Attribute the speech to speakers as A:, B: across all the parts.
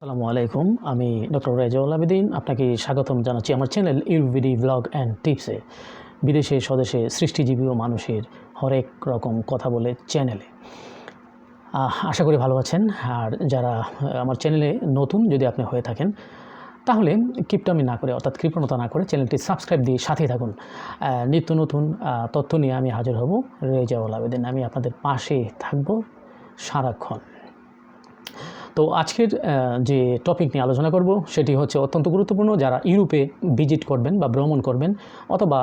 A: আসসালামু আলাইকুম। আমি ডক্টর রেজাউল আবেদিন। আপনাকে স্বাগতম জানাচ্ছি আমার চ্যানেল ইউভিডি ব্লগ অ্যান্ড টিপসে। বিদেশে স্বদেশে সৃষ্টিজীবী ও মানুষের হরেক রকম কথা বলে চ্যানেলে। আশা করি ভালো আছেন। আর যারা আমার চ্যানেলে নতুন যদি আপনি হয়ে থাকেন তাহলে কিপটামি না করে অর্থাৎ কৃপণতা না করে চ্যানেলটি সাবস্ক্রাইব দিয়ে সাথেই থাকুন। নিত্য নতুন তথ্য নিয়ে আমি হাজির হব। রেজাউল আবেদিন, আমি আপনাদের পাশে থাকব সারাক্ষণ। তো আজকের যে টপিক নিয়ে আলোচনা করব সেটি হচ্ছে অত্যন্ত গুরুত্বপূর্ণ। যারা ইউরোপে ভিজিট করবেন বা ভ্রমণ করবেন অথবা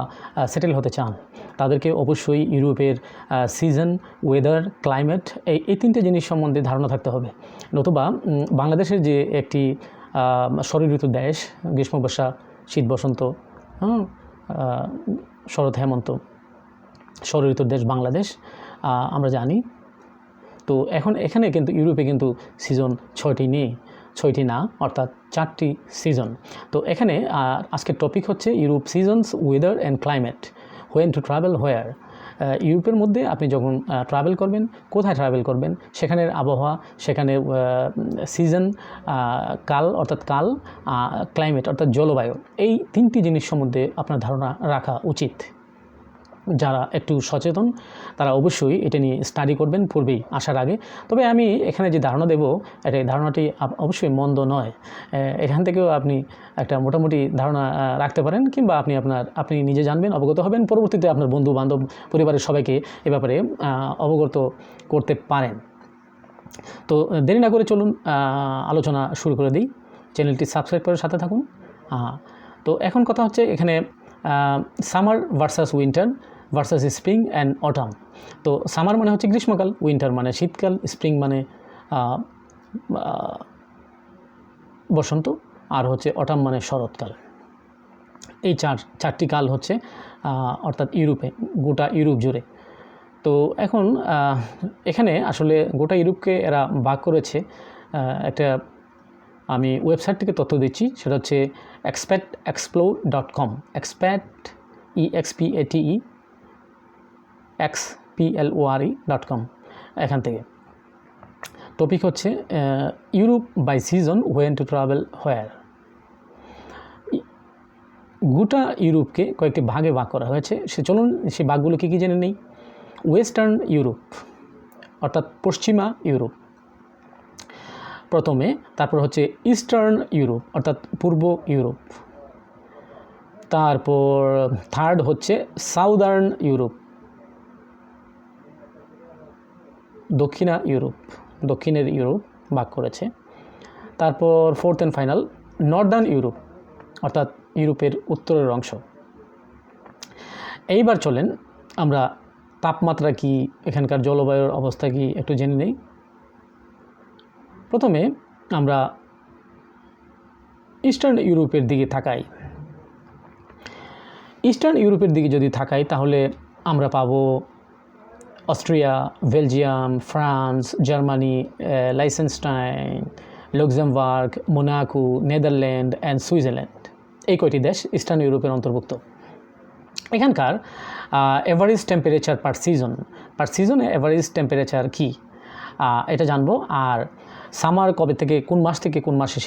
A: সেটেল হতে চান তাদেরকে অবশ্যই ইউরোপের সিজন, ওয়েদার, ক্লাইমেট এই তিনটে জিনিস সম্বন্ধে ধারণা থাকতে হবে। নতুবা বাংলাদেশের যে একটি ষড় ঋতুর দেশ, গ্রীষ্ম, বর্ষা, শীত, বসন্ত, শরৎ, হেমন্ত, ষড় ঋতুর দেশ বাংলাদেশ আমরা জানি। তো এখানে কিন্তু ইউরোপে কিন্তু সিজন ছয়টি না অর্থাৎ 4টি সিজন। তো এখানে আজকের টপিক হচ্ছে Europe seasons, weather and climate, when to travel where. ইউরোপের মধ্যে আপনি যখন ট্রাভেল করবেন, কোথায় ট্রাভেল করবেন, সেখানের আবহাওয়া, সেখানে সিজন, কাল, ক্লাইমেট অর্থাৎ জলবায়ু, এই তিনটি জিনিস সম্বন্ধে আপনার ধারণা রাখা উচিত। যারা একটু সচেতন তারা অবশ্যই এটা নিয়ে স্টাডি করবেন পূর্বেই আসার আগে। তবে আমি এখানে যে ধারণা দেব এটা ধারণাটি অবশ্যই মন্দ নয়। এখান থেকেও আপনি একটা মোটামুটি ধারণা রাখতে পারেন, কিংবা আপনি নিজে জানবেন, অবগত হবেন, পরবর্তীতে আপনার বন্ধু বান্ধব পরিবারের সবাইকে এ ব্যাপারে অবগত করতে পারেন। তো দেরি না করে চলুন আলোচনা শুরু করে দিই। চ্যানেলটি সাবস্ক্রাইব করে সাথে থাকুন। তো এখন কথা হচ্ছে এখানে summer versus winter versus spring and autumn. তো সামার মানে হচ্ছে গ্রীষ্মকাল, উইন্টার মানে শীতকাল, স্প্রিং মানে বসন্ত, আর হচ্ছে অটাম মানে শরৎকাল। এই চারটি কাল হচ্ছে অর্থাৎ ইউরোপে, গোটা ইউরোপ জুড়ে। তো এখন এখানে আসলে গোটা ইউরোপকে এরা ভাগ করেছে। একটা আমি ওয়েবসাইট থেকে তথ্য দিচ্ছি, সেটা হচ্ছে expatexplore.com, expat expatexplore.com। এখান থেকে টপিক হচ্ছে Europe by season, when to travel where. গোটা ইউরোপকে কয়েকটি ভাগে ভাগ করা হয়েছে। চলুন সেই ভাগগুলো কী কী জেনে নেই। ওয়েস্টার্ন ইউরোপ অর্থাৎ পশ্চিমা ইউরোপ প্রথমে, তারপর হচ্ছে ইস্টার্ন ইউরোপ অর্থাৎ পূর্ব ইউরোপ, তারপর থার্ড হচ্ছে সাউদার্ন ইউরোপ, দক্ষিণের ইউরোপ ভাগ করেছে। তারপর fourth and final Northern Europe অর্থাৎ ইউরোপের উত্তরের অংশ। এইবার চলেন আমরা তাপমাত্রা কি, এখানকার জলবায়ুর অবস্থা কি একটু জেনে নেই। প্রথমে আমরা ইস্টার্ন ইউরোপের দিকে তাকাই। ইস্টার্ন ইউরোপের দিকে যদি তাকাই তাহলে আমরা পাবো Austria, Belgium, France, Germany, Liechtenstein, Luxembourg, Monaco, Netherland and Switzerland. এই কয়টি দেশ ইস্টার্ন ইউরোপের অন্তর্ভুক্ত। এখানকার এভারেজ টেম্পারেচার পার সিজনে এভারেজ টেম্পারেচার কী এটা জানবো। আর সামার কোন মাস থেকে কোন মাসে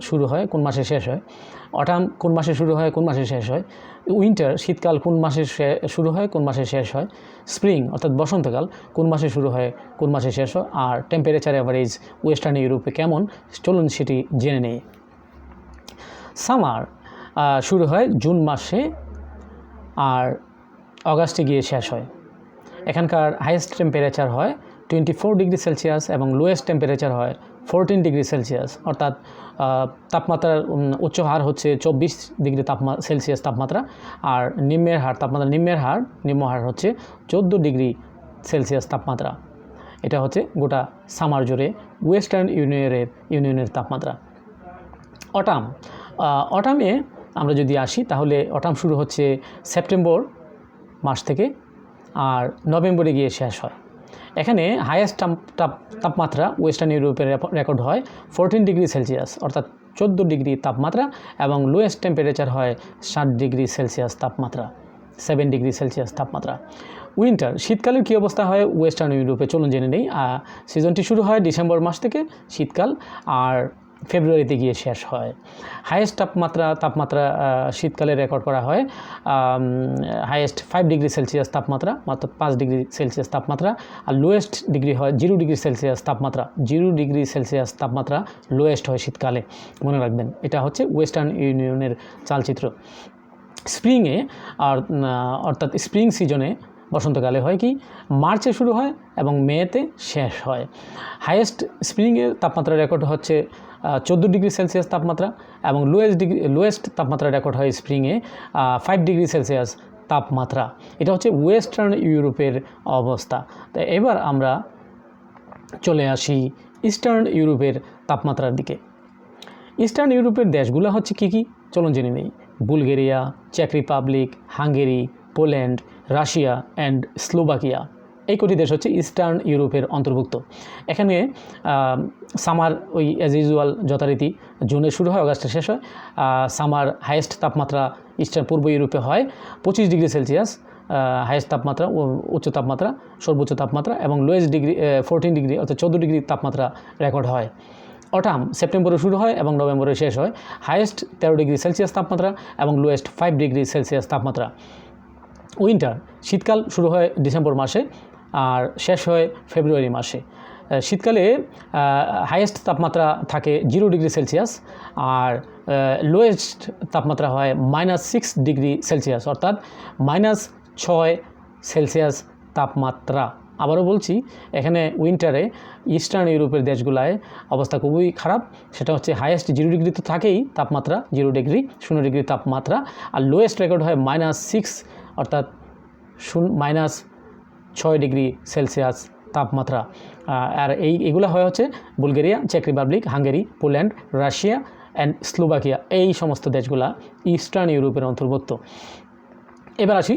A: শুরু হয়, কোন মাসে শেষ হয়। অটাম কোন মাসে শুরু হয়, কোন মাসে শেষ হয়। উইন্টার শীতকাল কোন মাসে শুরু হয়, কোন মাসে শেষ হয়। স্প্রিং অর্থাৎ বসন্তকাল কোন মাসে শুরু হয়, কোন মাসে শেষ হয়। আর টেম্পারেচার অ্যাভারেজ ওয়েস্টার্ন ইউরোপে কেমন, চলুন সেটি জেনে নেই। সামার শুরু হয় জুন মাসে আর অগাস্টে গিয়ে শেষ হয়। এখানকার হাইয়েস্ট টেম্পারেচার হয় 24 ডিগ্রি সেলসিয়াস এবং লোয়েস্ট টেম্পারেচার হয় 14 ডিগ্রি সেলসিয়াস। অর্থাৎ তাপমাত্রার উচ্চ হার হচ্ছে 24 ডিগ্রি সেলসিয়াস তাপমাত্রা, আর নিম্ন হার হচ্ছে 14 ডিগ্রি সেলসিয়াস তাপমাত্রা। এটা হচ্ছে গোটা সামার জুড়ে ওয়েস্টার্ন ইউনিয়নের তাপমাত্রা। অটামে আমরা যদি আসি তাহলে অটাম শুরু হচ্ছে সেপ্টেম্বর মাস থেকে আর নভেম্বরে গিয়ে শেষ হয়। এখানে হাইয়েস্ট তাপমাত্রা ওয়েস্টার্ন ইউরোপের রেকর্ড হয় 14 ডিগ্রি সেলসিয়াস অর্থাৎ 14 ডিগ্রি তাপমাত্রা, এবং লোয়েস্ট টেম্পারেচার হয় 7 ডিগ্রি সেলসিয়াস তাপমাত্রা, 7 ডিগ্রি সেলসিয়াস তাপমাত্রা। উইন্টার শীতকালের কী অবস্থা হয় ওয়েস্টার্ন ইউরোপে চলুন জেনে নেই। সিজনটি শুরু হয় ডিসেম্বর মাস থেকে শীতকাল, আর ফেব্রুয়ারিতে গিয়ে শেষ হয়। হাইয়েস্ট তাপমাত্রা শীতকালে রেকর্ড করা হয় হাইয়েস্ট 5 ডিগ্রি সেলসিয়াস তাপমাত্রা, মাত্র 5 ডিগ্রি সেলসিয়াস তাপমাত্রা। আর লোয়েস্ট ডিগ্রি হয় 0 ডিগ্রি সেলসিয়াস তাপমাত্রা। 0 ডিগ্রি সেলসিয়াস তাপমাত্রা লোয়েস্ট হয় শীতকালে, মনে রাখবেন। এটা হচ্ছে ওয়েস্টার্ন ইউনিয়নের চালচিত্র। স্প্রিংয়ে অর্থাৎ স্প্রিং সিজনে, বসন্তকালে হয় কি, মার্চে শুরু হয় এবং মেতে শেষ হয়। হাইয়েস্ট স্প্রিংয়ের তাপমাত্রা রেকর্ড হচ্ছে 14 ডিগ্রি সেলসিয়াস তাপমাত্রা এবং লোয়েস্ট তাপমাত্রা রেকর্ড হয় স্প্রিংয়ে 5 ডিগ্রি সেলসিয়াস তাপমাত্রা। এটা হচ্ছে ওয়েস্টার্ন ইউরোপের অবস্থা। তো এবার আমরা চলে আসি ইস্টার্ন ইউরোপের তাপমাত্রার দিকে। ইস্টার্ন ইউরোপের দেশগুলো হচ্ছে কী চলুন জেনে নেই। বুলগেরিয়া, চেক Republic, Hungary, Poland, Russia and Slovakia, এই কটি দেশ হচ্ছে ইস্টার্ন ইউরোপের অন্তর্ভুক্ত। এখানে সামার ওই অ্যাজ ইউজুয়াল যথারীতি জুনে শুরু হয়, অগাস্টে শেষ হয়। সামার হাইয়েস্ট তাপমাত্রা ইস্টার্ন পূর্ব ইউরোপে হয় 25 ডিগ্রি সেলসিয়াস হাইয়েস্ট তাপমাত্রা, উচ্চ তাপমাত্রা, সর্বোচ্চ তাপমাত্রা, এবং লোয়েস্ট ডিগ্রি 14 ডিগ্রি অর্থাৎ 14 ডিগ্রি তাপমাত্রা রেকর্ড হয়। অটাম সেপ্টেম্বরে শুরু হয় এবং নভেম্বরে শেষ হয়। হাইয়েস্ট 13 ডিগ্রি সেলসিয়াস তাপমাত্রা এবং লোয়েস্ট 5 ডিগ্রি সেলসিয়াস তাপমাত্রা। উইন্টার শীতকাল শুরু হয় ডিসেম্বর মাসে আর শেষ হয় ফেব্রুয়ারি মাসে। শীতকালে হাইয়েস্ট তাপমাত্রা থাকে 0 ডিগ্রি সেলসিয়াস আর লোয়েস্ট তাপমাত্রা হয় -6 ডিগ্রি সেলসিয়াস অর্থাৎ -6 সেলসিয়াস তাপমাত্রা। আবারও বলছি, এখানে উইন্টারে ইস্টার্ন ইউরোপের দেশগুলায় অবস্থা খুবই খারাপ। সেটা হচ্ছে হাইয়েস্ট 0 ডিগ্রি তো থাকেই তাপমাত্রা, 0 ডিগ্রি 0 ডিগ্রি তাপমাত্রা, আর লোয়েস্ট রেকর্ড হয় -6 অর্থাৎ -6 ডিগ্রি সেলসিয়াস তাপমাত্রা। আর এগুলো হয় হচ্ছে বুলগেরিয়া, চেক Republic, Hungary, Poland, Russia and Slovakia, এই সমস্ত দেশগুলা ইস্টার্ন ইউরোপের অন্তর্ভুক্ত। এবার আসি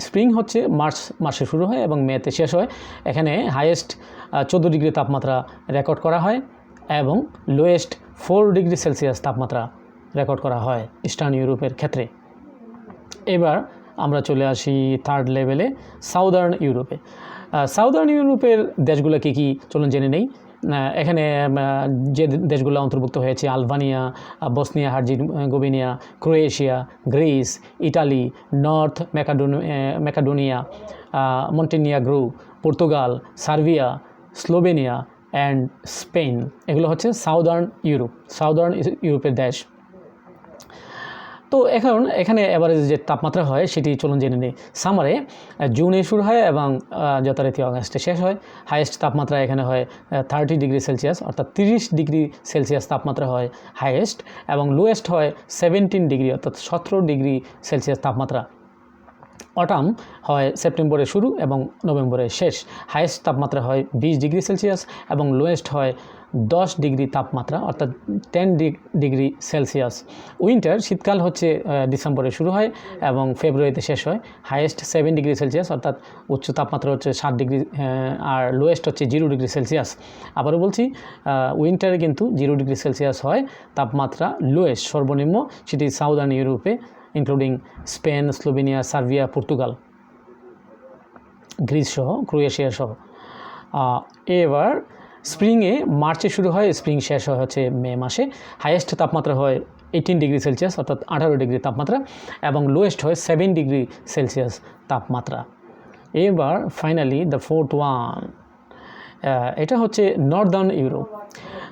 A: স্প্রিং হচ্ছে মার্চ মাসে শুরু হয় এবং মেতে শেষ হয়। এখানে হাইয়েস্ট 14 ডিগ্রি তাপমাত্রা রেকর্ড করা হয় এবং লোয়েস্ট 4 ডিগ্রি সেলসিয়াস তাপমাত্রা রেকর্ড করা হয় ইস্টার্ন ইউরোপের ক্ষেত্রে। এবার আমরা চলে আসি থার্ড লেভেলে, সাউদার্ন ইউরোপে। সাউদার্ন ইউরোপের দেশগুলো কী চলুন জেনে নেই। এখানে যে দেশগুলো অন্তর্ভুক্ত হয়েছে Albania, Bosnia Herzegovina, Croatia, Greece, Italy, North Macedonia, Montenegro, Portugal, Serbia, Slovenia and Spain, এগুলো হচ্ছে সাউদার্ন ইউরোপের দেশ। তো এখানে এভারেজ যে তাপমাত্রা হয় সেটি চলুন জেনে নিই। সামারে জুনে শুরু হয় এবং যথারীতি অগাস্টে শেষ হয়। হাইয়েস্ট তাপমাত্রা এখানে হয় 30 ডিগ্রি সেলসিয়াস অর্থাৎ 30 ডিগ্রি সেলসিয়াস তাপমাত্রা হয় হাইয়েস্ট, এবং লোয়েস্ট হয় 17 ডিগ্রি অর্থাৎ 17 ডিগ্রি সেলসিয়াস তাপমাত্রা। অটাম হয় সেপ্টেম্বরে শুরু এবং নভেম্বরে শেষ। হাইয়েস্ট তাপমাত্রা হয় 20 ডিগ্রি সেলসিয়াস এবং লোয়েস্ট হয় 10 ডিগ্রি তাপমাত্রা অর্থাৎ 10 ডিগ্রি সেলসিয়াস। উইন্টার শীতকাল হচ্ছে ডিসেম্বরে শুরু হয় এবং ফেব্রুয়ারিতে শেষ হয়। হাইয়েস্ট 7 ডিগ্রি সেলসিয়াস অর্থাৎ উচ্চ তাপমাত্রা হচ্ছে 7 ডিগ্রি আর লোয়েস্ট হচ্ছে 0 ডিগ্রি সেলসিয়াস। আবারও বলছি, উইন্টারে কিন্তু 0 ডিগ্রি সেলসিয়াস হয় তাপমাত্রা লোয়েস্ট, সর্বনিম্ন, সেটি সাউদার্ন ইউরোপে including Spain, Slovenia, Serbia, Portugal, Greece সহ, ক্রোয়েশিয়া সহ। এবার স্প্রিংয়ে মার্চে শুরু হয়, স্প্রিং শেষ হয় হচ্ছে মে মাসে। হাইয়েস্ট তাপমাত্রা হয় 18 ডিগ্রি সেলসিয়াস অর্থাৎ 18 ডিগ্রি তাপমাত্রা এবং লোয়েস্ট হয় 7 ডিগ্রি সেলসিয়াস তাপমাত্রা। এবার ফাইনালি দ্য ফোর্থ ওয়ান, এটা হচ্ছে নর্দার্ন ইউরোপ।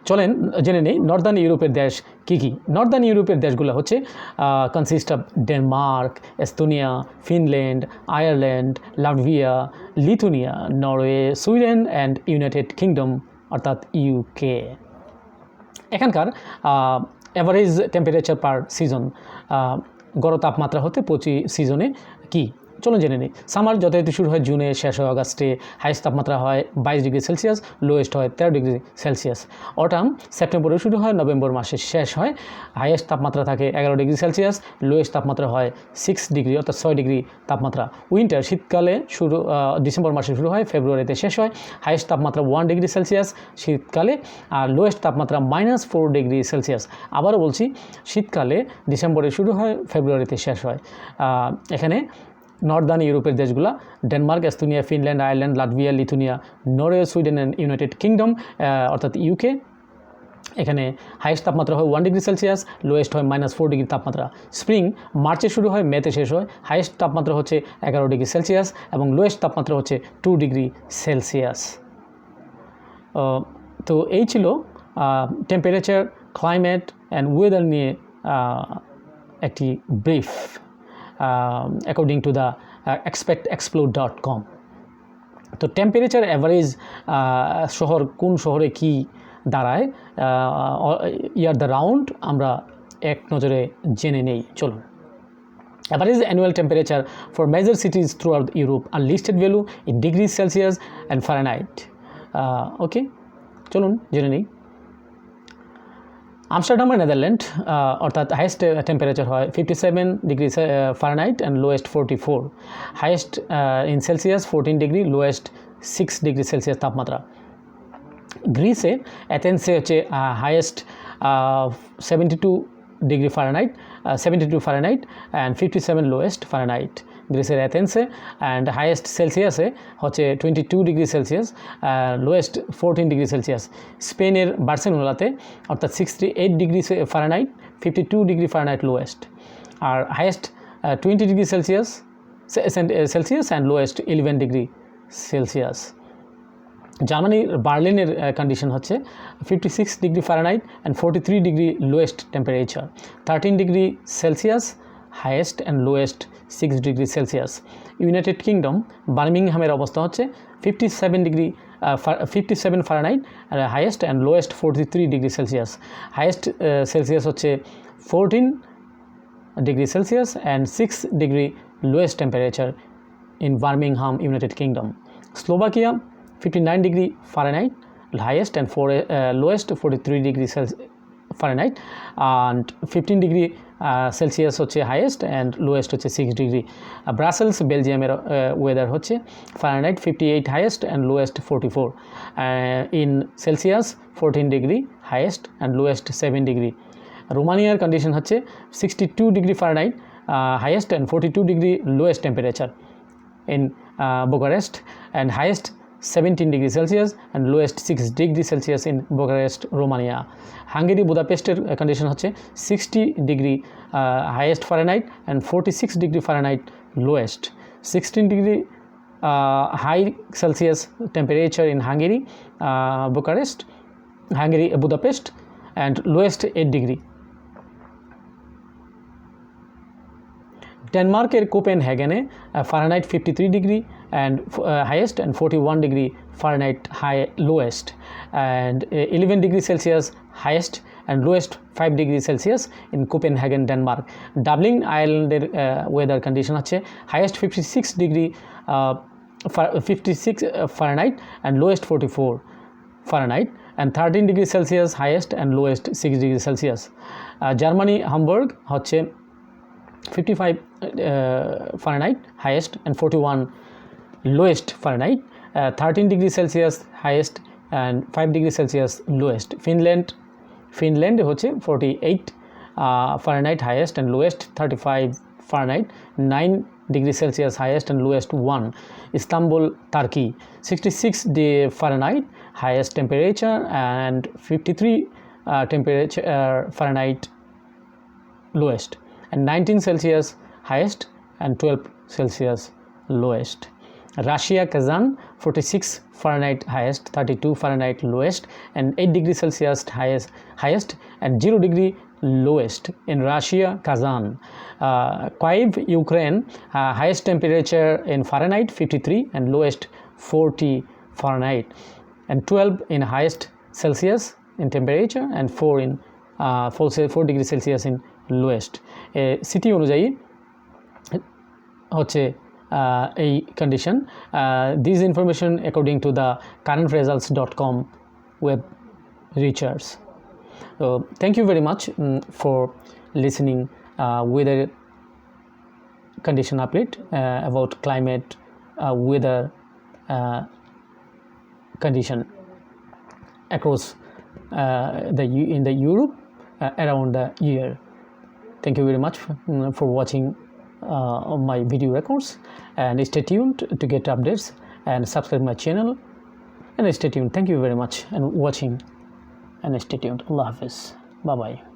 A: চলেন জেনে নেই নর্দার্ন ইউরোপের দেশ কী। নর্দার্ন ইউরোপের দেশগুলো হচ্ছে consist of Denmark, Estonia, Finland, Ireland, Latvia, Lithuania, Norway, Sweden and United kingdom অর্থাৎ ইউকে। এখানকার অ্যাভারেজ টেম্পারেচার পার সিজন, গড় তাপমাত্রা হতে প্রতি সিজনে কী চলুন জেনে নিই। সামার যথারীতি শুরু হয় জুনে, শেষ হয় অগাস্টে। হাইয়েস্ট তাপমাত্রা হয় 22 ডিগ্রি সেলসিয়াস, লোয়েস্ট হয় 13 ডিগ্রি সেলসিয়াস। অটাম সেপ্টেম্বরে শুরু হয়, নভেম্বর মাসে শেষ হয়। হাইয়েস্ট তাপমাত্রা থাকে 11 ডিগ্রি সেলসিয়াস, লোয়েস্ট তাপমাত্রা হয় 6 ডিগ্রি অর্থাৎ 6 ডিগ্রি তাপমাত্রা। উইন্টার শীতকালে শুরু ডিসেম্বর মাসে শুরু হয়, ফেব্রুয়ারিতে শেষ হয়। হাইয়েস্ট তাপমাত্রা 1 ডিগ্রি সেলসিয়াস শীতকালে আর লোয়েস্ট তাপমাত্রা -4 ডিগ্রি সেলসিয়াস। আবারও বলছি, শীতকালে ডিসেম্বরে শুরু হয়, ফেব্রুয়ারিতে শেষ হয়। এখানে নর্দার্ন ইউরোপের দেশগুলো Denmark, Estonia, Finland, Ireland, Latvia, Lithuania, Norway, Sweden and United kingdom অর্থাৎ ইউকে। এখানে হাইয়েস্ট তাপমাত্রা হয় 1 ডিগ্রি সেলসিয়াস, লোয়েস্ট হয় -4 ডিগ্রি তাপমাত্রা। স্প্রিং মার্চে শুরু হয়, মেতে শেষ হয়। হাইয়েস্ট তাপমাত্রা হচ্ছে 11 ডিগ্রি সেলসিয়াস এবং লোয়েস্ট তাপমাত্রা হচ্ছে 2 ডিগ্রি সেলসিয়াস। তো এই ছিল টেম্পারেচার, ক্লাইমেট অ্যান্ড ওয়েদার নিয়ে একটি brief according to the expectexplore.com। তো টেম্পারেচার অ্যাভারেজ শহর কোন শহরে কি দাঁড়ায় ইয়ার দ্য রাউন্ড আমরা এক নজরে জেনে নেই, চলুন। Average annual temperature for major cities throughout Europe are listed value in degrees Celsius and Fahrenheit. ওকে, চলুন জেনে নিই। আমস্টারডাম নেদারল্যান্ড অর্থাৎ হাইয়েস্ট টেম্পারেচার হয় 57 degree Fahrenheit and lowest 44, highest in Celsius 14 degree, lowest 6 degree Celsius তাপমাত্রা। গ্রিসে অ্যাথেন্সে হচ্ছে highest 72 degree Fahrenheit, 72 Fahrenheit and 57 lowest Fahrenheit গ্রিসের অ্যাথেন্সে, অ্যান্ড হাইয়েস্ট সেলসিয়াসে হচ্ছে 22 degree Celsius, lowest 14 degree Celsius. স্পেনের বার্সেলোনাতে অর্থাৎ 68 degree Fahrenheit, 52 degree Fahrenheit lowest, আর highest 20 degree Celsius and lowest 11 degree Celsius. জার্মানির বার্লিনের কন্ডিশন হচ্ছে 56 degree Fahrenheit and 43 degree lowest temperature, 13 degree Celsius highest and lowest 6 degree Celsius. United Kingdom বার্মিংহামের অবস্থা হচ্ছে 57 Fahrenheit highest and lowest 43 degree Celsius, highest Celsius হচ্ছে 14 degree Celsius and 6 degree lowest temperature in Birmingham, United Kingdom. Slovakia 59 degree Fahrenheit highest and lowest 43 degree Fahrenheit and 15 degree Celsius হচ্ছে highest and lowest হচ্ছে 6 degree. Brussels বেলজিয়ামের weather হচ্ছে Fahrenheit 58 highest and lowest 44, in Celsius 14 degree highest and lowest 7 degree. রোমানিয়ার condition হচ্ছে 62 degree Fahrenheit highest and 42 degree lowest temperature in Bucharest and highest 17 degree Celsius and lowest 6 degree Celsius in Bucharest, Romania. Hungary Budapesটের condition হচ্ছে 60 degree highest Fahrenheit and 46 degree Fahrenheit lowest, 16 degree high Celsius temperature in Hungary, Bucharest, Hungary Budapest and lowest 8 degree. ডেনমার্কের কোপেনহেগেনে Fahrenheit 53 degree and highest and 41 degree Fahrenheit high lowest and 11 degree Celsius highest and lowest 5 degree Celsius in Copenhagen, Denmark. Dublin আইল্যান্ডের weather condition হচ্ছে highest 56 degree 56 Fahrenheit and lowest 44 Fahrenheit and 13 degree Celsius highest and lowest 6 degree Celsius. Germany Hamburg হচ্ছে 55 Fahrenheit highest and 41 lowest Fahrenheit, 13 degree Celsius highest and 5 degree Celsius lowest. Finland হচ্ছে 48 Fahrenheit highest and lowest 35 Fahrenheit, 9 degree Celsius highest and lowest 1. Istanbul, Turkey 66 Fahrenheit highest temperature and 53 temperature Fahrenheit lowest, and 19 Celsius highest and 12 Celsius lowest. Russia, Kazan 46 Fahrenheit highest, 32 Fahrenheit lowest and 8 degree Celsius highest and 0 degree lowest in Russia, Kazan. Kyiv, Ukraine, highest temperature in Fahrenheit 53 and lowest 40 Fahrenheit and 12 in highest Celsius in temperature and 4 degree Celsius in lowest. City অনুযায়ী হচ্ছে এই condition. This information according to the currentresults.com web research. Thank you very much for listening weather condition update about climate weather condition across in the Europe around the year. Thank you very much for watching my video records, and stay tuned to get updates and subscribe my channel and stay tuned. Thank you very much and watching. and stay tuned. Allah Hafiz. Bye bye.